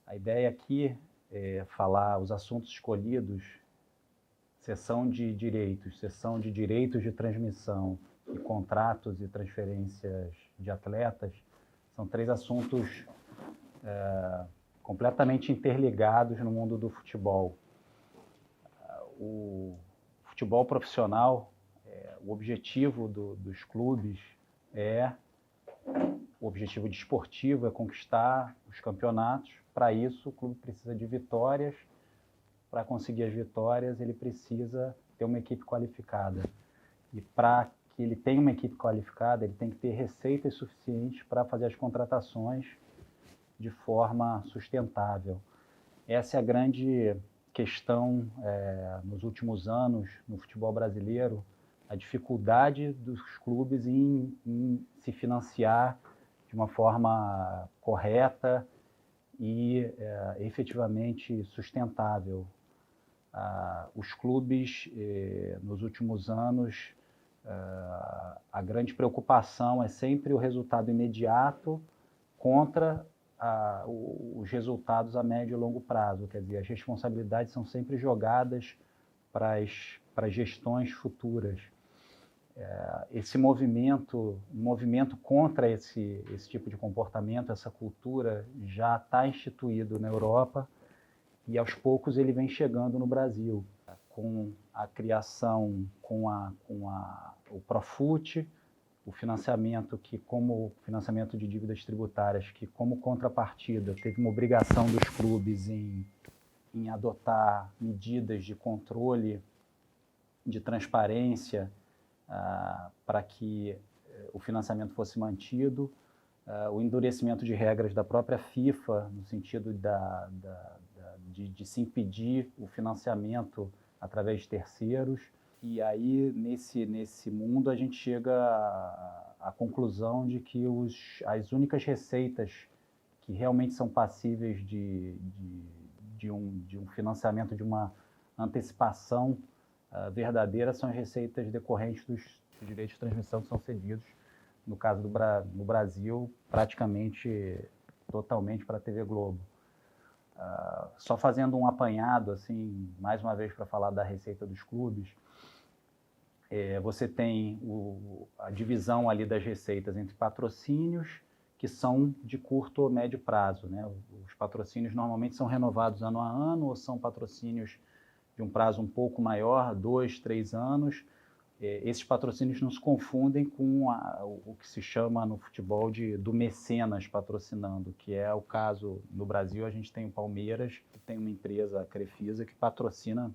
A ideia aqui é falar os assuntos escolhidos, cessão de direitos de transmissão e contratos e transferências de atletas, são três assuntos completamente interligados no mundo do futebol. O futebol profissional, o objetivo dos clubes o objetivo desportivo é conquistar os campeonatos. Para isso, o clube precisa de vitórias. Para conseguir as vitórias, ele precisa ter uma equipe qualificada. E para que ele tenha uma equipe qualificada, ele tem que ter receitas suficientes para fazer as contratações de forma sustentável. Essa é a grande questão nos últimos anos no futebol brasileiro, a dificuldade dos clubes em se financiar de uma forma correta e efetivamente sustentável. Os clubes, nos últimos anos, a grande preocupação é sempre o resultado imediato contra os resultados a médio e longo prazo. Quer dizer, as responsabilidades são sempre jogadas para as gestões futuras. Esse movimento contra esse tipo de comportamento, essa cultura, já está instituído na Europa e aos poucos ele vem chegando no Brasil, com a criação, com o Profut, o financiamento financiamento de dívidas tributárias, que como contrapartida teve uma obrigação dos clubes em adotar medidas de controle, de transparência, para que o financiamento fosse mantido, o endurecimento de regras da própria FIFA, no sentido de se impedir o financiamento através de terceiros. E aí, nesse mundo, a gente chega à conclusão de que as únicas receitas que realmente são passíveis de um financiamento, de uma antecipação verdadeira, são as receitas decorrentes dos direitos de transmissão que são cedidos, no caso no Brasil, praticamente totalmente para a TV Globo. Só fazendo um apanhado, assim, mais uma vez para falar da receita dos clubes, você tem a divisão ali das receitas entre patrocínios, que são de curto ou médio prazo, né? Os patrocínios normalmente são renovados ano a ano, ou são patrocínios de um prazo um pouco maior, 2, 3 anos. Esses patrocínios não se confundem com o que se chama no futebol do mecenas patrocinando, que é o caso no Brasil. A gente tem o Palmeiras, que tem uma empresa, a Crefisa, que patrocina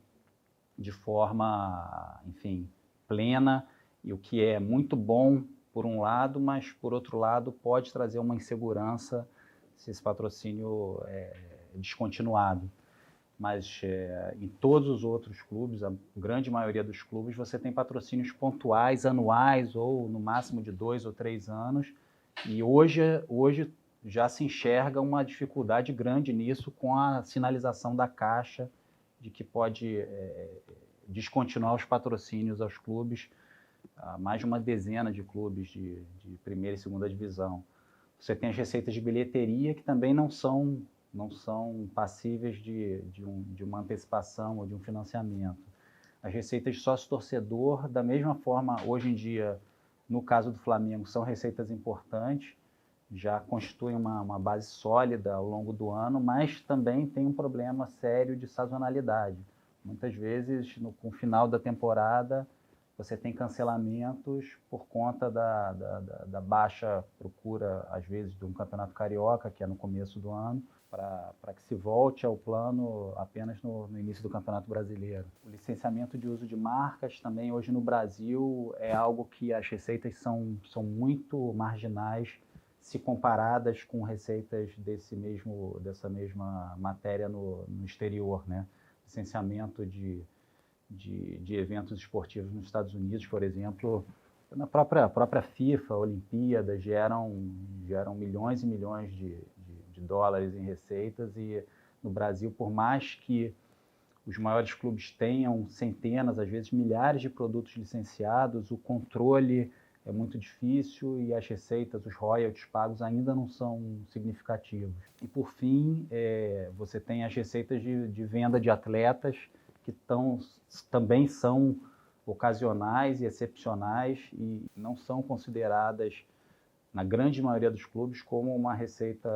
de forma, enfim, plena, e o que é muito bom por um lado, mas por outro lado pode trazer uma insegurança se esse patrocínio é descontinuado. Mas em todos os outros clubes, a grande maioria dos clubes, você tem patrocínios pontuais, anuais, ou no máximo de 2 ou 3 anos, e hoje já se enxerga uma dificuldade grande nisso com a sinalização da Caixa de que pode descontinuar os patrocínios aos clubes, mais de uma dezena de clubes de primeira e segunda divisão. Você tem as receitas de bilheteria, que também não são passíveis de uma antecipação ou de um financiamento. As receitas de sócio-torcedor, da mesma forma, hoje em dia, no caso do Flamengo, são receitas importantes, já constituem uma base sólida ao longo do ano, mas também tem um problema sério de sazonalidade. Muitas vezes, com o final da temporada, você tem cancelamentos por conta da baixa procura, às vezes, de um campeonato carioca, que é no começo do ano, para que se volte ao plano apenas no início do Campeonato Brasileiro. O licenciamento de uso de marcas também hoje no Brasil é algo que as receitas são muito marginais se comparadas com receitas dessa mesma matéria no exterior, né? Licenciamento de eventos esportivos nos Estados Unidos, por exemplo, na própria FIFA, Olimpíadas, geram milhões e milhões de dólares em receitas, e no Brasil, por mais que os maiores clubes tenham centenas, às vezes milhares de produtos licenciados, o controle é muito difícil e as receitas, os royalties pagos ainda não são significativos. E, por fim, você tem as receitas de venda de atletas que também são ocasionais e excepcionais e não são consideradas, na grande maioria dos clubes, como uma receita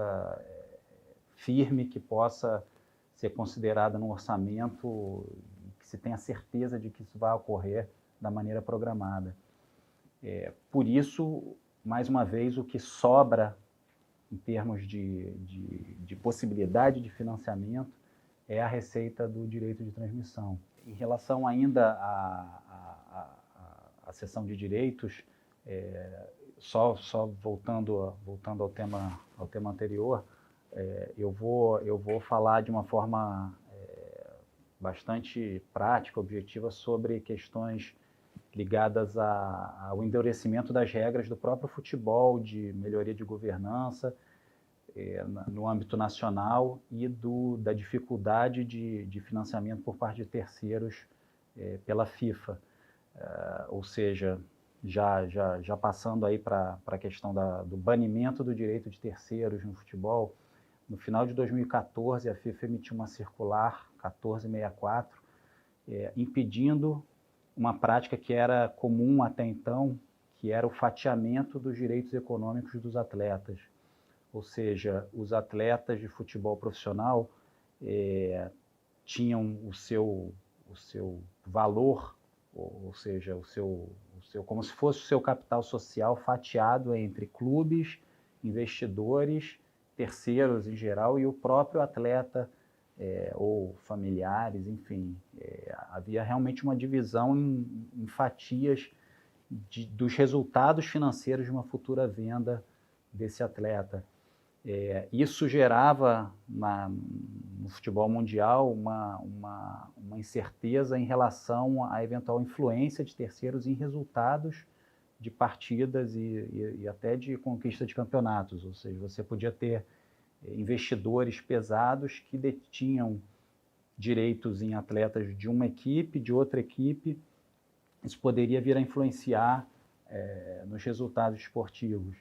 firme que possa ser considerada no orçamento, que se tenha certeza de que isso vai ocorrer da maneira programada. Por isso, mais uma vez, o que sobra em termos de possibilidade de financiamento é a receita do direito de transmissão. Em relação ainda à seção de direitos, só voltando ao tema anterior, eu vou falar de uma forma bastante prática, objetiva, sobre questões ligadas ao endurecimento das regras do próprio futebol, de melhoria de governança no âmbito nacional e da dificuldade de financiamento por parte de terceiros pela FIFA. Ou seja, já passando aí para a questão do banimento do direito de terceiros no futebol, no final de 2014, a FIFA emitiu uma circular 1464, impedindo uma prática que era comum até então, que era o fatiamento dos direitos econômicos dos atletas. Ou seja, os atletas de futebol profissional tinham o seu valor, ou seja, como se fosse o seu capital social fatiado entre clubes, investidores, terceiros em geral e o próprio atleta ou familiares, enfim. Havia realmente uma divisão em fatias dos resultados financeiros de uma futura venda desse atleta. Isso gerava no futebol mundial uma incerteza em relação à eventual influência de terceiros em resultados de partidas e até de conquista de campeonatos. Ou seja, você podia ter investidores pesados que detinham direitos em atletas de uma equipe, de outra equipe. Isso poderia vir a influenciar nos resultados esportivos.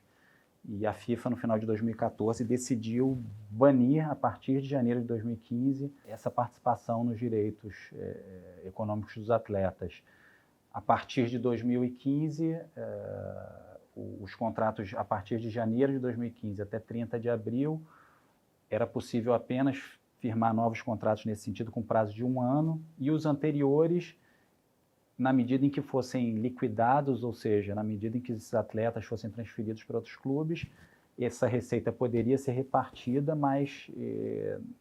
E a FIFA, no final de 2014, decidiu banir, a partir de janeiro de 2015, essa participação nos direitos econômicos dos atletas. A partir de 2015, os contratos, a partir de janeiro de 2015 até 30 de abril, era possível apenas firmar novos contratos nesse sentido com prazo de 1 ano, e os anteriores, na medida em que fossem liquidados, ou seja, na medida em que esses atletas fossem transferidos para outros clubes, essa receita poderia ser repartida, mas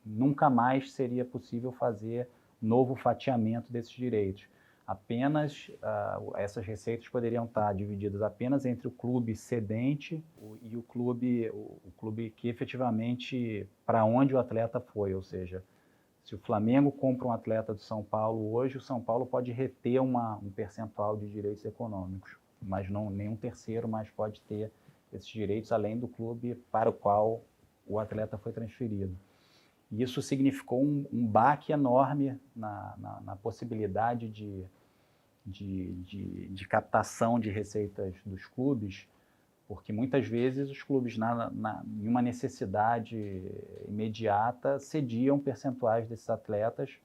nunca mais seria possível fazer novo fatiamento desses direitos. Apenas essas receitas poderiam estar divididas apenas entre o clube cedente e o clube que efetivamente para onde o atleta foi, ou seja, se o Flamengo compra um atleta do São Paulo hoje, o São Paulo pode reter um percentual de direitos econômicos, mas nenhum terceiro mais pode ter esses direitos além do clube para o qual o atleta foi transferido. E isso significou um baque enorme na possibilidade de captação de receitas dos clubes, porque muitas vezes os clubes, em uma necessidade imediata, cediam percentuais desses atletas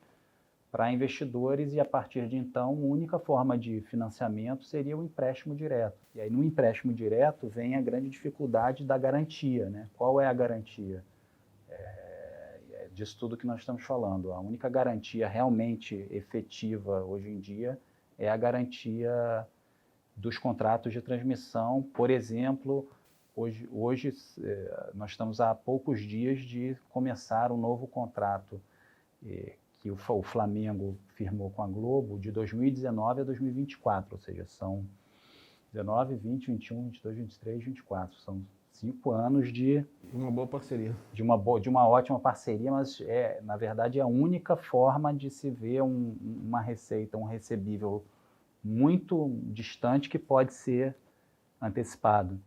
para investidores e, a partir de então, a única forma de financiamento seria o empréstimo direto. E aí, no empréstimo direto, vem a grande dificuldade da garantia, né? Qual é a garantia? Disso tudo que nós estamos falando. A única garantia realmente efetiva hoje em dia é a garantia dos contratos de transmissão. Por exemplo, hoje nós estamos há poucos dias de começar um novo contrato que o Flamengo firmou com a Globo de 2019 a 2024, ou seja, são 19, 20, 21, 22, 23, 24. São 5 anos de uma boa parceria. De uma ótima parceria, mas na verdade é a única forma de se ver uma receita, um recebível muito distante que pode ser antecipado.